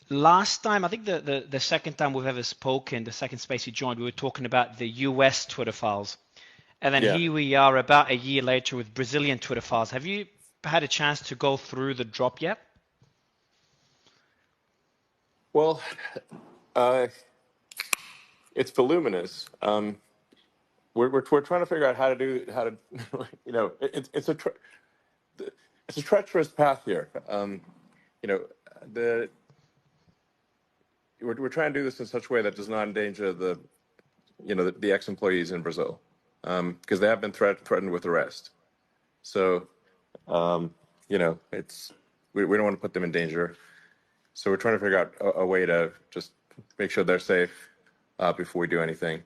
Last time, I think the second time we've ever spoken, the second space you joined, we were talking about the US Twitter files. And then Yeah. here we are about a year later with Brazilian Twitter files. Have you had a chance to go through the drop yet? Well, uh, it's voluminous. We're trying to figure out how to it's it's a treacherous path here. You know, the we're trying to do this in such a way that does not endanger the ex-employees in Brazil, because they have been threatened with arrest. So it's we don't want to put them in danger. So we're trying to figure out a way to just make sure they're safe before we do anything.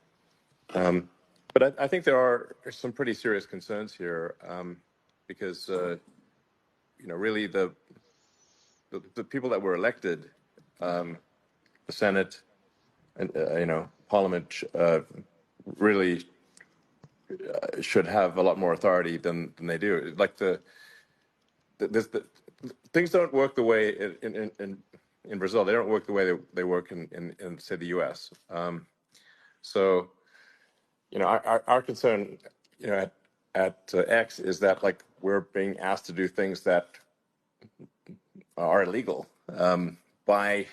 But I think there are some pretty serious concerns here, because really the people that were elected, the Senate and Parliament, really should have a lot more authority than they do. Like the things don't work the way in Brazil. They don't work the way they work in say the U.S. So our concern at X is that, like, we're being asked to do things that are illegal by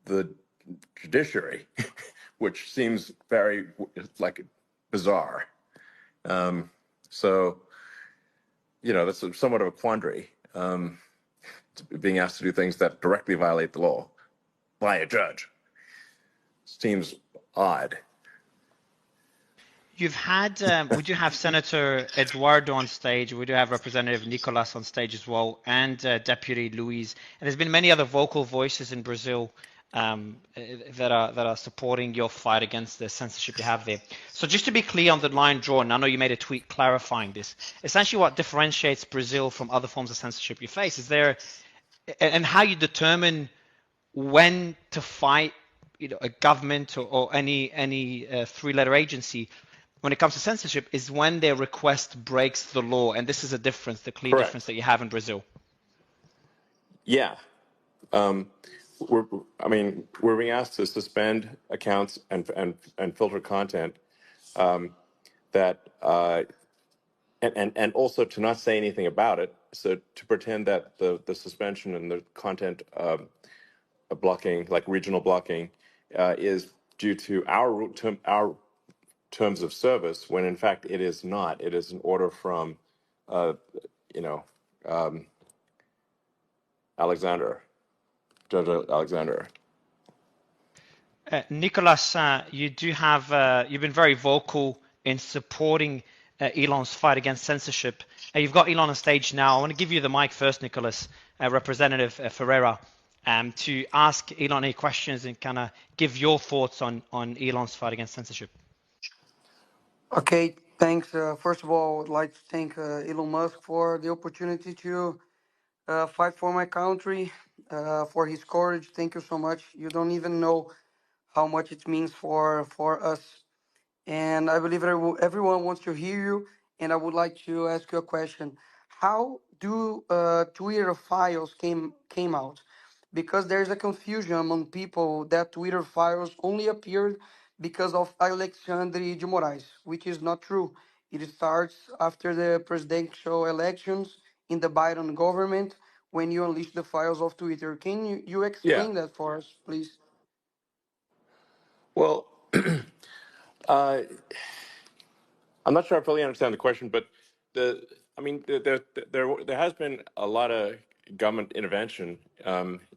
the judiciary, which seems very like bizarre. So that's somewhat of a quandary, being asked to do things that directly violate the law by a judge. Seems odd. We do have Senator Eduardo on stage. We do have Representative Nicolas on stage as well, and Deputy Luis. And there's been many other vocal voices in Brazil that are supporting your fight against the censorship you have there. So just to be clear on the line drawn, I know you made a tweet clarifying this. Essentially, what differentiates Brazil from other forms of censorship you face is and how you determine when to fight, a government or any three-letter agency when it comes to censorship is when their request breaks the law. And this is a difference, the clear difference Correct. that you have in Brazil. Yeah. We're being asked to suspend accounts and filter content, that and also to not say anything about it. So to pretend that the suspension and the content blocking, like regional blocking, is due to our terms of service, when in fact it is not. It is an order from, uh, you know, um, Alexander, Judge Alexander. Nicolas, you've been very vocal in supporting Elon's fight against censorship. You've got Elon on stage now. I want to give you the mic first, Nicolas, Representative Ferreira, to ask Elon any questions and kind of give your thoughts on Elon's fight against censorship. Okay, thanks. First of all, I would like to thank Elon Musk for the opportunity to fight for my country, for his courage. Thank you so much. You don't even know how much it means for us. And I believe everyone wants to hear you. And I would like to ask you a question. How do Twitter files came out? Because there's a confusion among people that Twitter files only appeared because of Alexandre de Moraes, which is not true. It starts after the presidential elections in the Biden government when you unleash the files of Twitter. Can you Yeah. explain that for us, please? Well, uh, I'm not sure I fully understand the question, but there has been a lot of government intervention,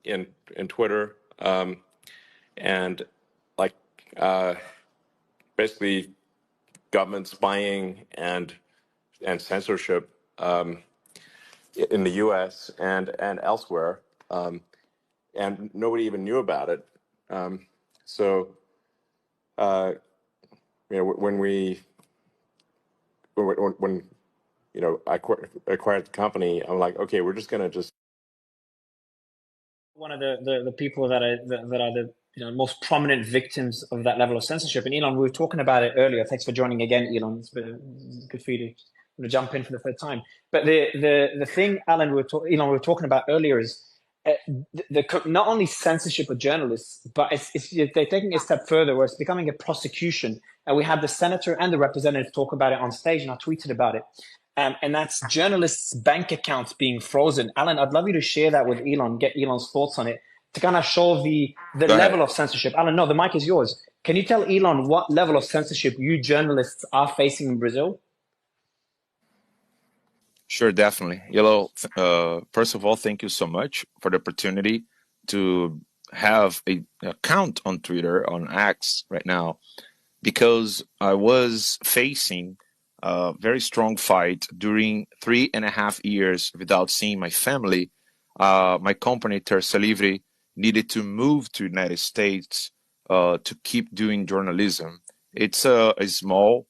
in Twitter, and, like, uh, basically government spying and censorship, in the U.S. and elsewhere, and nobody even knew about it. So when I acquired the company, I'm like, okay, we're just gonna just. One of the people that are the most prominent victims of that level of censorship. And Elon, we were talking about it earlier. Thanks for joining again, Elon. It's good for you to jump in for the third time. But the thing, Elon, we were talking about earlier is not only censorship of journalists, but they're taking it a step further where it's becoming a prosecution. And we had the senator and the representative talk about it on stage, and I tweeted about it. And that's journalists' bank accounts being frozen. Alan, I'd love you to share that with Elon, get Elon's thoughts on it, to kind of show the Go level ahead. of censorship. Alan, no, the mic is yours. Can you tell Elon what level of censorship you journalists are facing in Brazil? Sure, definitely. First of all, thank you so much for the opportunity to have a account on Twitter, on X right now, because I was facing a very strong fight during 3.5 years without seeing my family. My company, Terça Livre, needed to move to United States to keep doing journalism. It's a small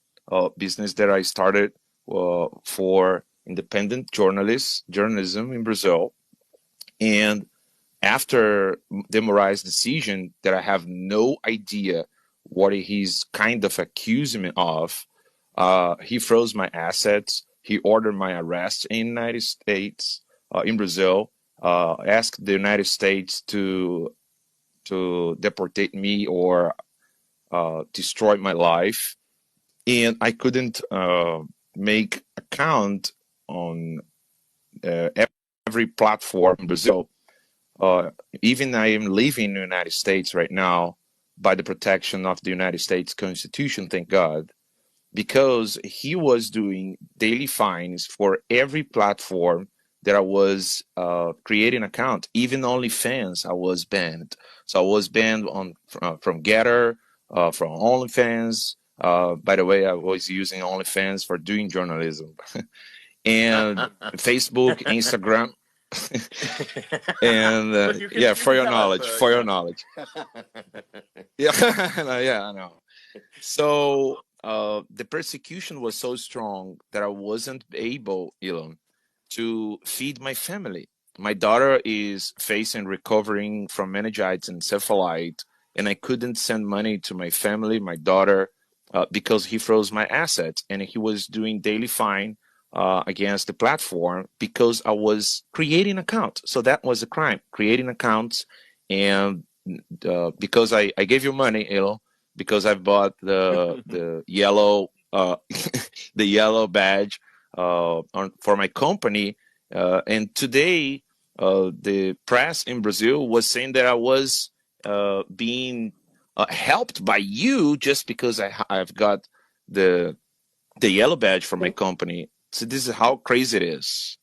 business that I started for independent journalism in Brazil. And after Demorais' decision that I have no idea what he's kind of accusing me of, he froze my assets. He ordered my arrest in the United States, in Brazil, asked the United States to deportate me or destroy my life. And I couldn't make account on every platform in Brazil. Even I am living in the United States right now by the protection of the United States Constitution, thank God, because he was doing daily fines for every platform that I was creating account. Even OnlyFans, I was banned. So I was banned from Getter, from OnlyFans. By the way, I was using OnlyFans for doing journalism. And Facebook, Instagram, and yeah, for your knowledge. Yeah, yeah, I know. So the persecution was so strong that I wasn't able, Elon, to feed my family. My daughter is facing recovering from meningitis and encephalite, and I couldn't send money to my family, my daughter, because he froze my assets, and he was doing daily fine against the platform because I was creating accounts. So that was a crime, creating accounts, and because I gave you money, Elon, because I bought the yellow the yellow badge for my company, and today the press in Brazil was saying that I was being helped by you just because I've got the yellow badge for my company. So this is how crazy it is.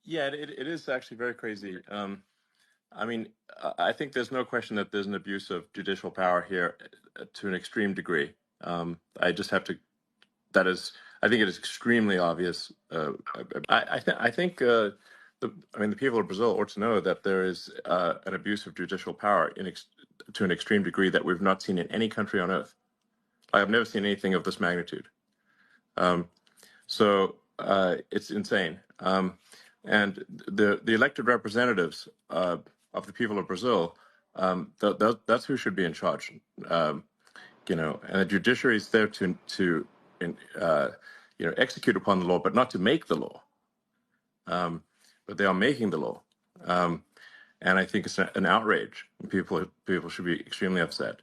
Yeah, it is actually very crazy. I mean, I think there's no question that there's an abuse of judicial power here to an extreme degree. I just have to. That is, I think it is extremely obvious. I think the people of Brazil ought to know that there is an abuse of judicial power to an extreme degree that we've not seen in any country on earth. I have never seen anything of this magnitude. So it's insane. And the elected representatives of the people of Brazil, that's who should be in charge. And the judiciary is there to execute upon the law, but not to make the law. But they are making the law, and I think it's an outrage. People should be extremely upset.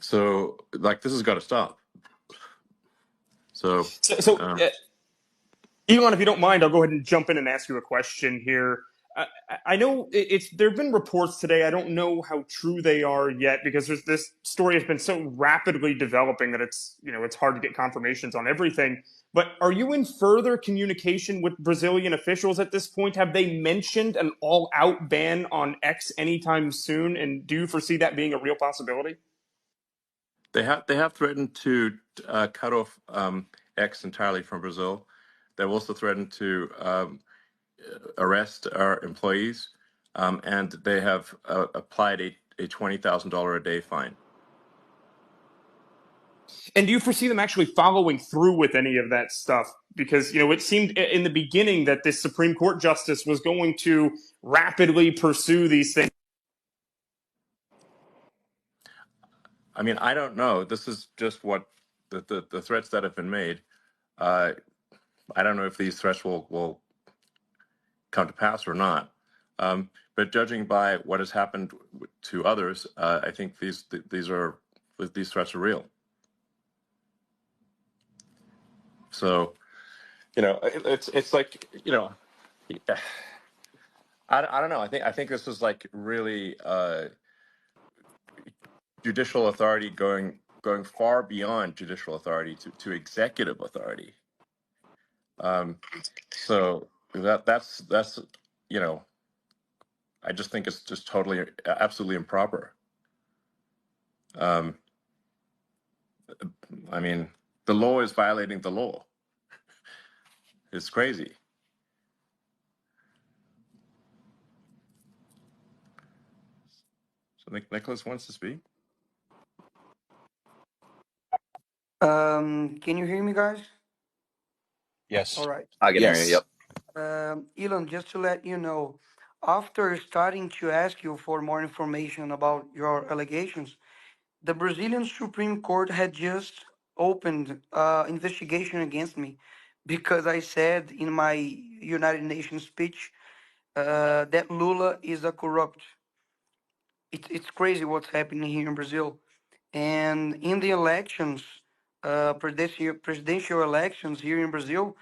So, this has got to stop. So, Elon, if you don't mind, I'll go ahead and jump in and ask you a question here. I know there have been reports today. I don't know how true they are yet because this story has been so rapidly developing that it's hard to get confirmations on everything. But are you in further communication with Brazilian officials at this point? Have they mentioned an all-out ban on X anytime soon? And do you foresee that being a real possibility? they have threatened to cut off X entirely from Brazil. They've also threatened to arrest our employees, and they have applied a $20,000 a day fine. And do you foresee them actually following through with any of that stuff? Because, it seemed in the beginning that this Supreme Court justice was going to rapidly pursue these things. I mean, I don't know. This is just what the threats that have been made. I don't know if these threats will come to pass or not. But judging by what has happened to others, I think these threats are real. So, it's like, I don't know. I think this is like really judicial authority going far beyond judicial authority to executive authority. So that's I just think it's just totally, absolutely improper. I mean, the law is violating the law. It's crazy. So Nicholas wants to speak. Can you hear me, guys? Yes. All right. I can hear you. Yep. Elon, just to let you know, after starting to ask you for more information about your allegations, the Brazilian Supreme Court had just opened investigation against me because I said in my United Nations speech that Lula is a corrupt. It's crazy what's happening here in Brazil. And in the elections, presidential elections here in Brazil,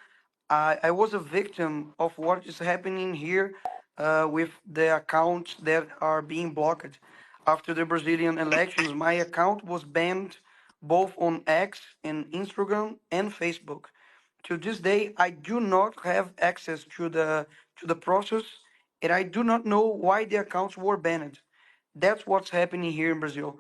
I was a victim of what is happening here with the accounts that are being blocked. After the Brazilian elections, my account was banned both on X and Instagram and Facebook. To this day, I do not have access to the process, and I do not know why the accounts were banned. That's what's happening here in Brazil.